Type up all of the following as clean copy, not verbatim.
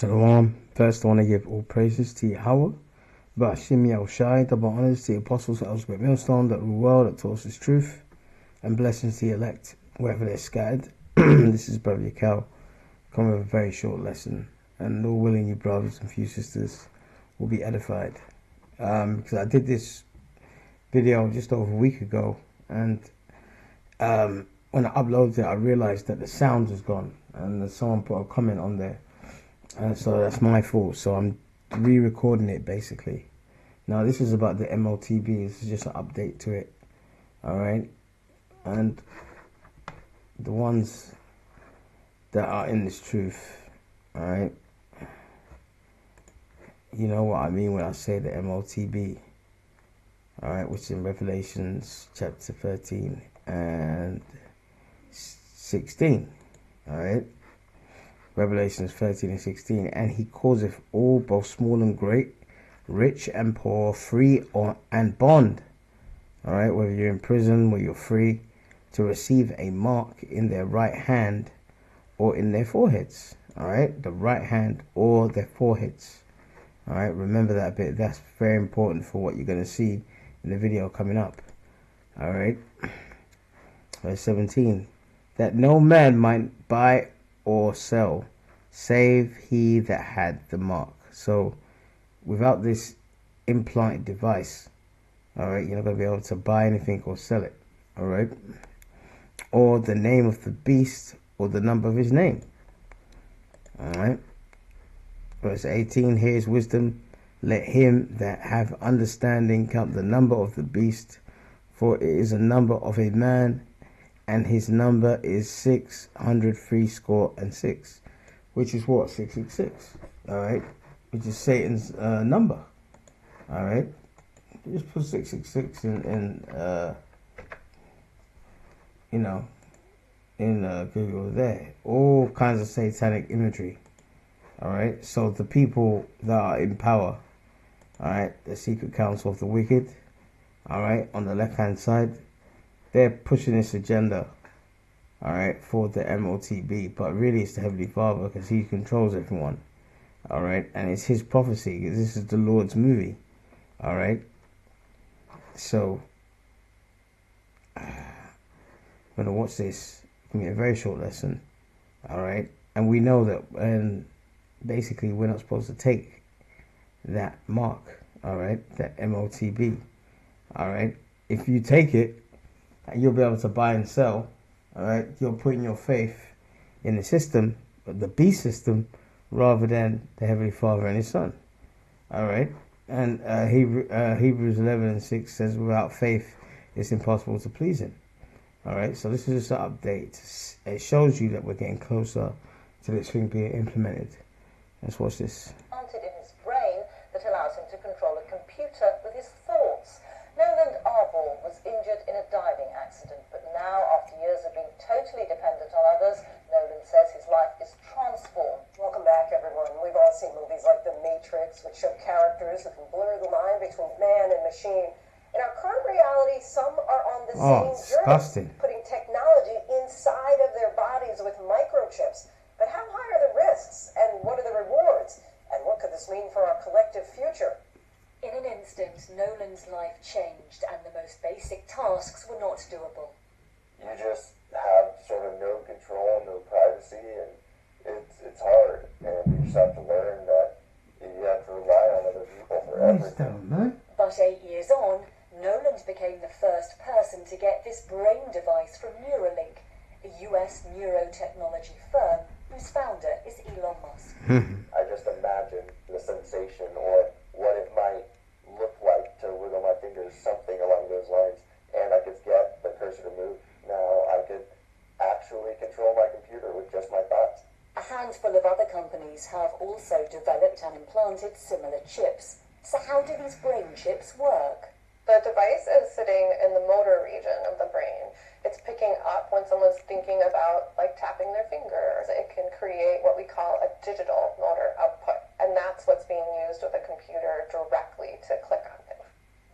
Shalom. First, I want to give all praises to Yahweh, Ba'ashim Yahushai, double honors to the apostles of Elspeth Millstone that rule the world, that taught us truth, and blessings to the elect, wherever they're scattered. This is Brother Yakel, coming with a very short lesson, and Lord willing, you brothers and few sisters will be edified. Because I did this video just over a week ago, and when I uploaded it, I realized that the sound was gone, and someone put a comment on there. And so that's my fault. So I'm re-recording it basically. Now this is about the Motb. This is just an update to it. Alright. And the ones that are in this truth, alright, you know what I mean when I say the Motb. Alright, which is in Revelations chapter 13 and 16. Alright. Revelations 13 and 16, and he causeth all, both small and great, rich and poor, free and bond, all right, whether you're in prison or you're free, to receive a mark in their right hand or in their foreheads, all right, the right hand or their foreheads, all right, remember that bit. That's very important for what you're going to see in the video coming up, all right. Verse 17, that no man might buy or sell, save he that had the mark. So without this implanted device, all right, you're not going to be able to buy anything or sell it, all right, or the name of the beast or the number of his name, all right. Verse 18, here is wisdom, let him that have understanding count the number of the beast, for it is a number of a man, and his number is 666, which is what? 666. All right, which is Satan's number. All right, you just put 666 in Google there. All kinds of satanic imagery. All right, so the people that are in power, all right, the secret council of the wicked, all right, on the left hand side, they're pushing this agenda, all right, for the Motb, but really it's the Heavenly Father, because he controls everyone, all right, and it's his prophecy. This is the Lord's movie, all right. So I'm gonna watch this. It's gonna be a very short lesson, all right, and we know that, and basically we're not supposed to take that mark, all right, that Motb, all right. If you take it, you'll be able to buy and sell, all right. You're putting your faith in the system, the beast system, rather than the Heavenly Father and his Son, all right. And Hebrews 11 and 6 says, without faith it's impossible to please him, all right. So this is just an update. It shows you that we're getting closer to this thing being implemented. Let's watch this. Planted in his brain that allows him to control a computer with his thoughts. Nolan Arbor was injured in a diving accident, but now, after years of being totally dependent on others, Nolan says his life is transformed. Welcome back, everyone. We've all seen movies like The Matrix, which show characters who can blur the line between man and machine. In our current reality, some are on the same journey, putting technology inside of their bodies with microchips. But how high are the risks, and what are the rewards, and what could this mean for our collective future? In an instant, Nolan's life changed, and the most basic tasks were not doable. You just have sort of no control, no privacy, and it's hard. And you just have to learn that you have to rely on other people for everything. But 8 years on, Nolan became the first person to get this brain device from Neuralink, a US neurotechnology firm whose founder is Elon Musk. I just imagine the sensation, or what it might look like to wiggle my fingers, something along those lines, and I could get the cursor to move. Now I could actually control my computer with just my thoughts. A handful of other companies have also developed and implanted similar chips. So how do these brain chips work? The device is sitting in the motor region of the brain. It's picking up when someone's thinking about like tapping their fingers. It can create what we call a digital motor output, and that's what's being used with a computer directly to click on things.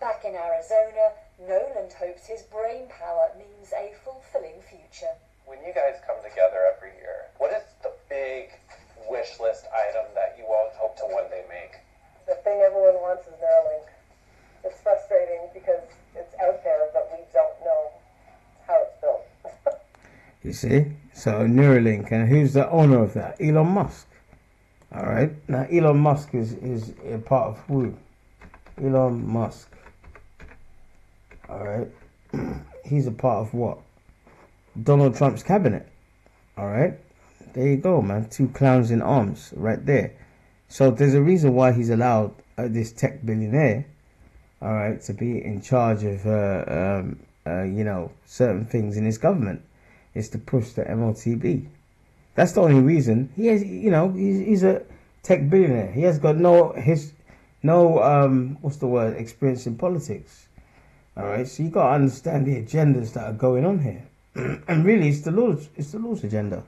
Back in Arizona, Nolan hopes his brain power means a fulfilling future. When you guys come together every year, what is the big wish list item that see? So Neuralink, and who's the owner of that? Elon Musk. All right. Now Elon Musk is a part of who? Elon Musk. All right. He's a part of what? Donald Trump's cabinet. All right. There you go, man. Two clowns in arms right there. So there's a reason why he's allowed this tech billionaire, all right, to be in charge of certain things in his government. It's to push the Motb. That's the only reason. He has, he's a tech billionaire. He has got no experience in politics. All right, so you got to understand the agendas that are going on here, and really, it's the Lord's agenda.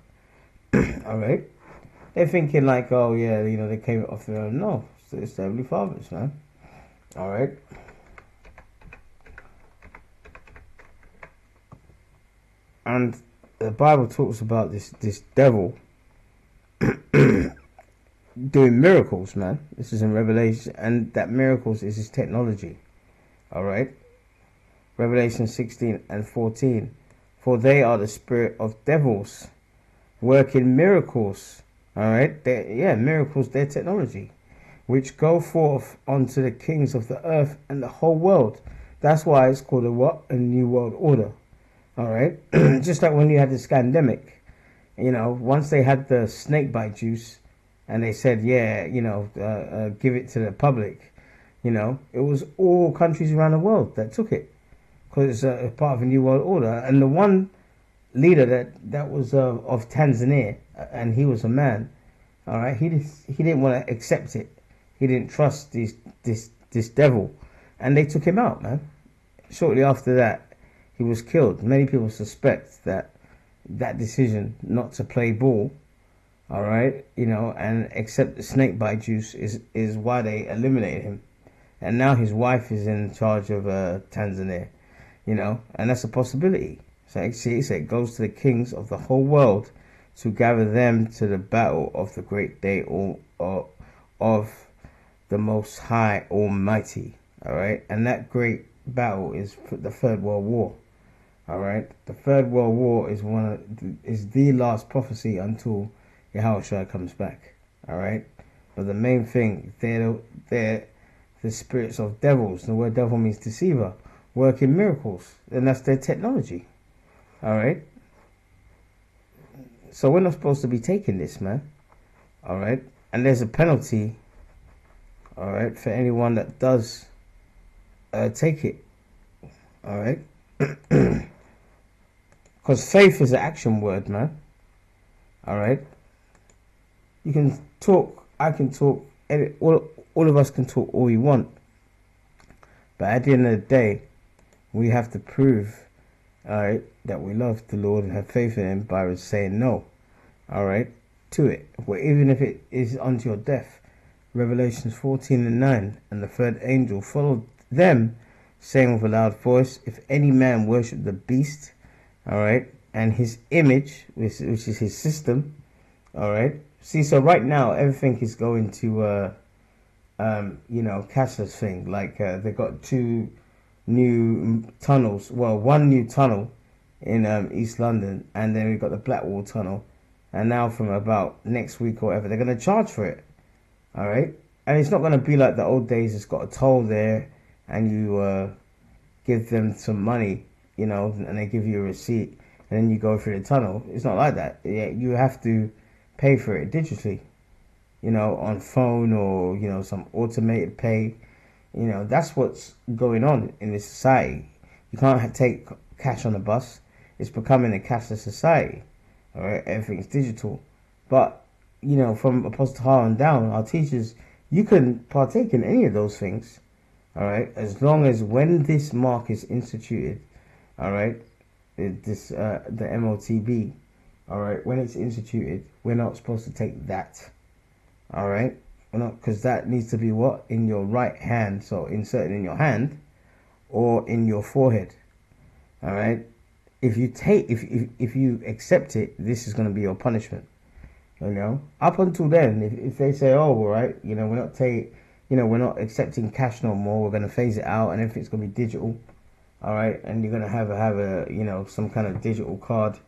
All right, they're thinking like, oh yeah, they came off their own. No, it's the Heavenly Father's, man. All right. And the Bible talks about this devil doing miracles, man. This is in Revelation, and that miracles is his technology. All right. Revelation 16 and 14. For they are the spirit of devils, working miracles. All right. Miracles, their technology, which go forth unto the kings of the earth and the whole world. That's why it's called a new world order. All right. Just like when you had this scandemic, once they had the snake bite juice and they said, give it to the public, it was all countries around the world that took it because it's a part of a new world order. And the one leader that was of Tanzania, and he was a man, all right, he didn't want to accept it. He didn't trust this devil, and they took him out, man. Shortly after that, he was killed. Many people suspect that decision not to play ball, all right, and accept the snake bite juice is why they eliminated him. And now his wife is in charge of Tanzania, and that's a possibility. So it goes to the kings of the whole world to gather them to the battle of the great day of the Most High Almighty, all right? And that great battle is the Third World War. All right, the Third World War is the last prophecy until Yahushua comes back. All right, but the main thing, they're the spirits of devils. The word devil means deceiver, working miracles, and that's their technology. All right, so we're not supposed to be taking this, man. All right, and there's a penalty. All right, for anyone that does take it. All right. Because faith is an action word, man. All right. You can talk. I can talk. All of us can talk all we want. But at the end of the day, we have to prove, all right, that we love the Lord and have faith in Him by saying no, all right, to it. Well, even if it is unto your death. Revelations 14 and 9. And the third angel followed them, saying with a loud voice, if any man worship the beast, all right, and his image, which is his system, all right. See, so right now everything is going to, Casa's thing. Like they got two new tunnels. Well, one new tunnel in East London, and then we've got the Blackwall tunnel. And now from about next week or whatever, they're going to charge for it, all right. And it's not going to be like the old days. It's got a toll there, and you give them some money, and they give you a receipt, and then you go through the tunnel. It's not like that. You have to pay for it digitally, on phone or, some automated pay. That's what's going on in this society. You can't take cash on the bus. It's becoming a cashless society, all right? Everything's digital. But, from Apostle Har on down, our teachers, you can partake in any of those things, all right? As long as when this mark is instituted, all right, the Motb, all right, when it's instituted, we're not supposed to take that, all right? We're not, because that needs to be what? In your right hand, so inserted in your hand or in your forehead, all right? If you accept it, this is going to be your punishment, Up until then, if they say, oh, all right, we're not accepting cash no more, we're going to phase it out and everything's going to be digital, all right, and you're going to have a some kind of digital card,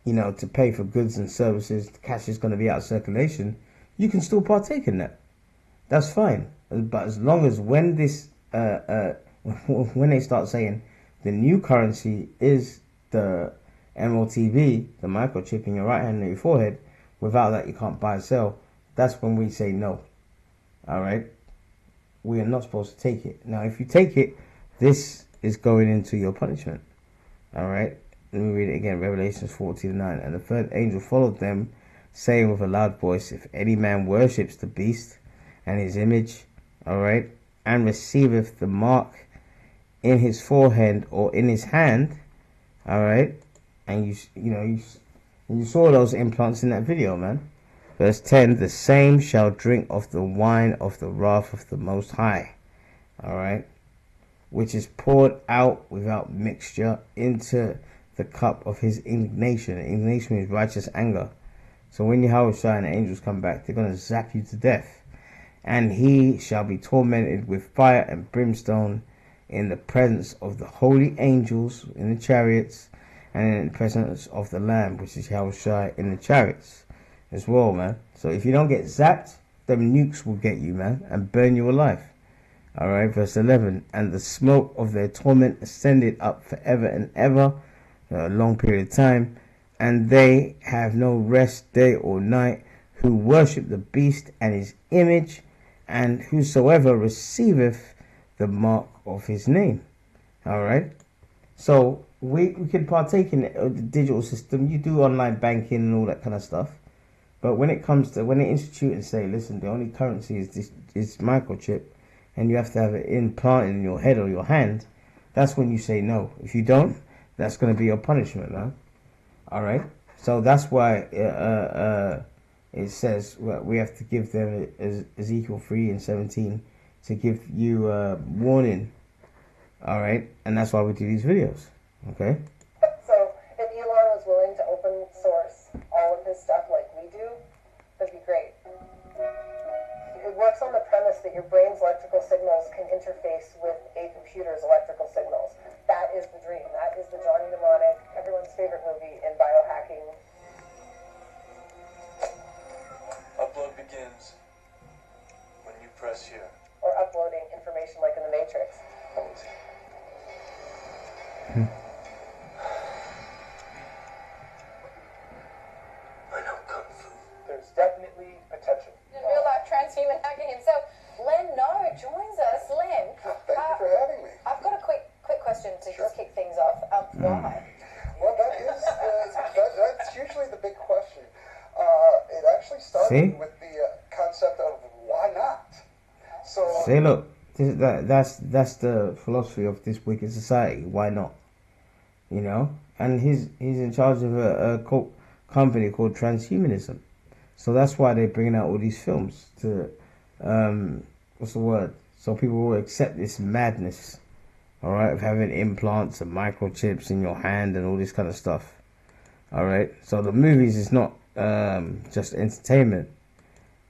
to pay for goods and services, the cash is going to be out of circulation, you can still partake in that. That's fine. But as long as when this, when they start saying the new currency is the Motb, the microchip in your right hand and your forehead, without that you can't buy and sell, that's when we say no. All right? We are not supposed to take it. Now, if you take it, this is going into your punishment. All right? Let me read it again. Revelations 14:9. And the third angel followed them, saying with a loud voice, if any man worships the beast and his image, all right, and receiveth the mark in his forehead or in his hand, all right, and you saw those implants in that video, man. Verse 10, the same shall drink of the wine of the wrath of the Most High, all right, which is poured out without mixture into the cup of his indignation. Indignation means righteous anger. So when Yahweh and the angels come back, they're going to zap you to death. And he shall be tormented with fire and brimstone in the presence of the holy angels in the chariots, and in the presence of the Lamb, which is Yahweh in the chariots as well, man. So if you don't get zapped, them nukes will get you, man, and burn you alive. All right, verse 11. And the smoke of their torment ascended up forever and ever, a long period of time, and they have no rest day or night, who worship the beast and his image, and whosoever receiveth the mark of his name. All right. So we can partake in the digital system. You do online banking and all that kind of stuff. But when it comes to, when they institute and say, listen, the only currency is this microchip, and you have to have it implanted in your head or your hand, that's when you say no. If you don't, that's going to be your punishment, man. All right. So that's why it says we have to give them, Ezekiel 3:17, to give you a warning. All right. And that's why we do these videos. Okay. So if Elon was willing to open source all of his stuff like we do, that'd be great. It works on the premise that your brain's electrical signals can interface with a computer's electrical signals. That is the dream. That is the Johnny Mnemonic, everyone's favorite movie in biohacking. Upload begins when you press here. Or uploading information like in the Matrix. I know Kung Fu. There's definitely potential. In real life transhuman hacker himself, Len No joins us. Len, Thank you for having me. I've got a quick question to just kick things off. Why? Well, that's usually the big question. It actually started with the concept of why not. So See, look, that's the philosophy of this wicked society. Why not? You know, and he's in charge of a company called Transhumanism. So that's why they're bringing out all these films to, what's the word? So people will accept this madness, all right, of having implants and microchips in your hand and all this kind of stuff, all right. So the movies is not just entertainment,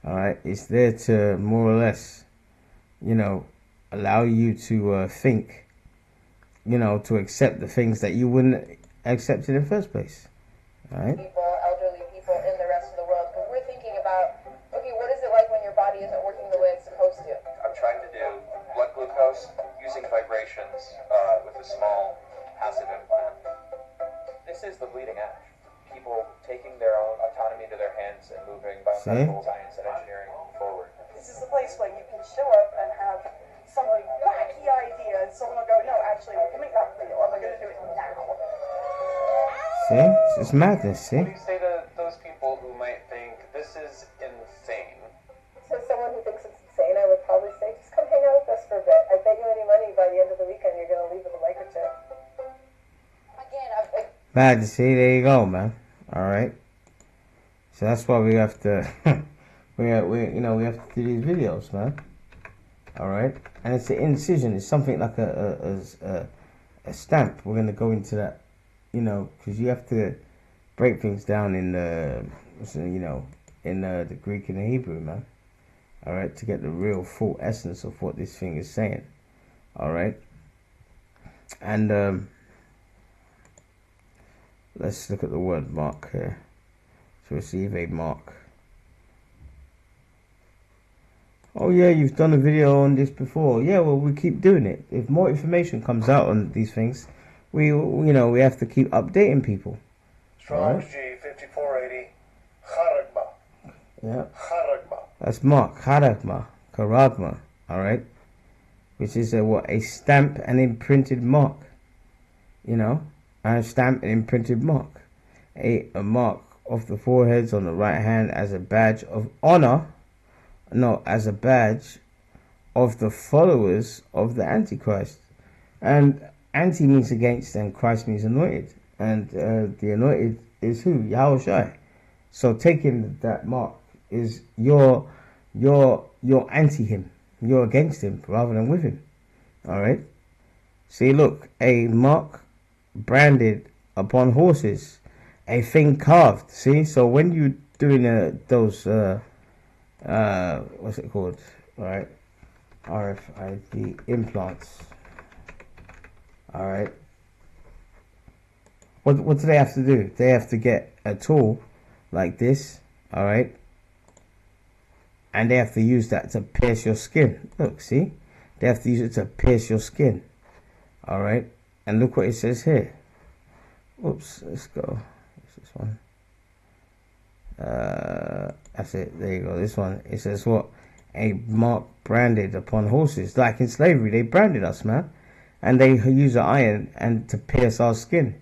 all right. It's there to more or less, allow you to think, to accept the things that you wouldn't accept in the first place, all right. People, elderly people in the rest of the world, because we're thinking about, okay, what is it like when your body isn't working the way it's supposed to? I'm trying to do blood glucose using vibrations with a small passive implant. This is the bleeding edge. People taking their own autonomy to their hands and moving biomedical science and engineering forward. This is the place where you can show up and have some wacky idea and someone will go, no, actually, we can make that real and we're going to do it now. See, it's madness. See. What do you say to those people who might think this is insane? So someone who thinks it's insane, I would probably say, just come hang out with us for a bit. I bet you any money by the end of the weekend you're going to leave with a microchip. Again, Bad. See, there you go, man. All right. So that's why we have to, we have to do these videos, man. All right. And it's an incision. It's something like a stamp. We're gonna go into that, because you have to break things down in the, in the Greek and the Hebrew, man. All right, to get the real full essence of what this thing is saying. All right. And Let's look at the word mark here. To receive a mark. Oh yeah, you've done a video on this before. Yeah, well, we keep doing it. If more information comes out on these things, we have to keep updating people. Strong's G 5480. Charagma. Yeah. Charagma. That's mark. Karagma. All right. Which is a stamp and imprinted mark. A stamp and imprinted mark. A mark of the foreheads on the right hand as a badge of honor. No, as a badge of the followers of the Antichrist. And anti means against and Christ means anointed. And the anointed is who? Yahushua. So taking that mark is you're anti him. You're against him rather than with him. Alright? See, look, a mark branded upon horses. A thing carved. See? So when you're doing those what's it called? Alright. RFID implants. Alright. What do they have to do? They have to get a tool like this, alright? And they have to use that to pierce your skin. Look, see? They have to use it to pierce your skin. Alright? And look what it says here. Oops, let's go. What's this one? That's it. There you go. This one. It says what? A mark branded upon horses. Like in slavery, they branded us, man. And they use an iron and to pierce our skin,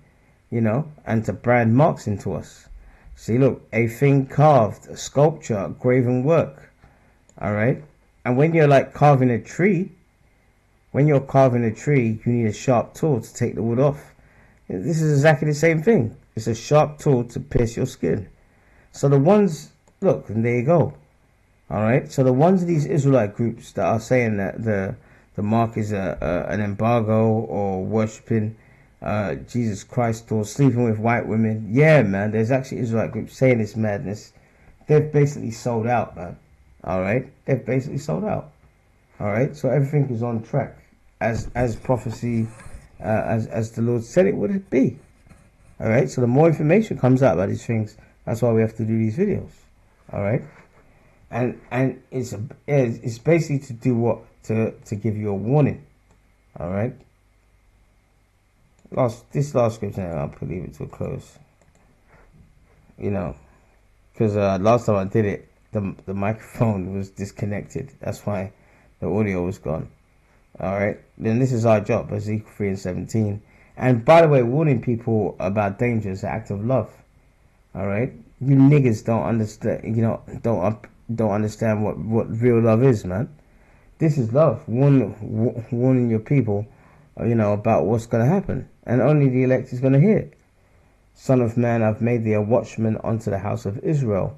and to brand marks into us. See, look, a thing carved, a sculpture, a graven work. Alright? And when you're like carving a tree, you need a sharp tool to take the wood off. This is exactly the same thing. It's a sharp tool to pierce your skin. So the ones, look, and there you go. Alright, so the ones of these Israelite groups that are saying that the mark is an embargo or worshipping Jesus Christ or sleeping with white women. Yeah, man, there's actually Israelite groups saying this madness. They've basically sold out, man. Alright, they've basically sold out. Alright, so everything is on track as prophecy, as the Lord said it would be. Alright, so the more information comes out about these things, that's why we have to do these videos. Alright, and it's basically to do what? To give you a warning. Alright, this last scripture, I'll leave it to a close. Because last time I did it, the microphone was disconnected. That's why the audio was gone. Alright, then this is our job, Ezekiel 3:17. And by the way, warning people about danger is an act of love. Alright, you niggas don't understand. Don't understand what real love is, man. This is love. Warning your people, about what's gonna happen, and only the elect is gonna hear it. Son of man, I've made thee a watchman unto the house of Israel.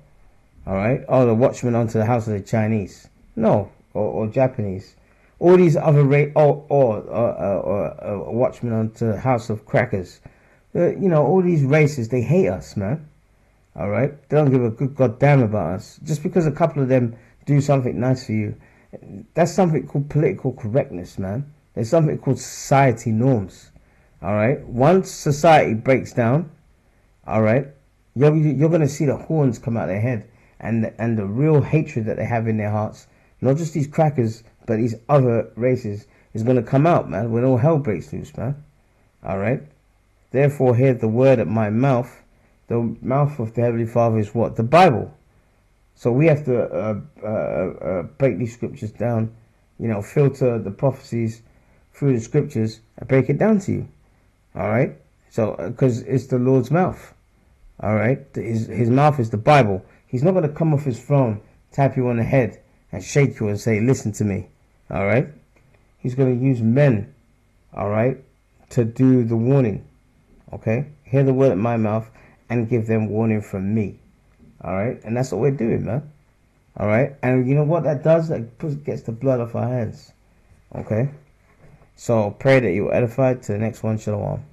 Alright? Oh, the watchman unto the house of the Chinese. No, or Japanese. All these other or watchmen onto the house of crackers. All these races, they hate us, man. Alright? They don't give a good goddamn about us. Just because a couple of them do something nice for you, that's something called political correctness, man. There's something called society norms. Alright? Once society breaks down, alright, you're going to see the horns come out their head and the real hatred that they have in their hearts. Not just these crackers, but these other races is going to come out, man, when all hell breaks loose, man. Alright? Therefore, hear the word at my mouth. The mouth of the Heavenly Father is what? The Bible. So we have to break these scriptures down, filter the prophecies through the scriptures and break it down to you. Alright? So, because it's the Lord's mouth. Alright? His mouth is the Bible. He's not going to come off his throne, tap you on the head, and shake you and say, listen to me. Alright? He's going to use men, alright, to do the warning. Okay? Hear the word at my mouth and give them warning from me. Alright? And that's what we're doing, man. Alright? And you know what that does? That gets the blood off our hands. Okay? So pray that you're edified. To the next one. Shalom.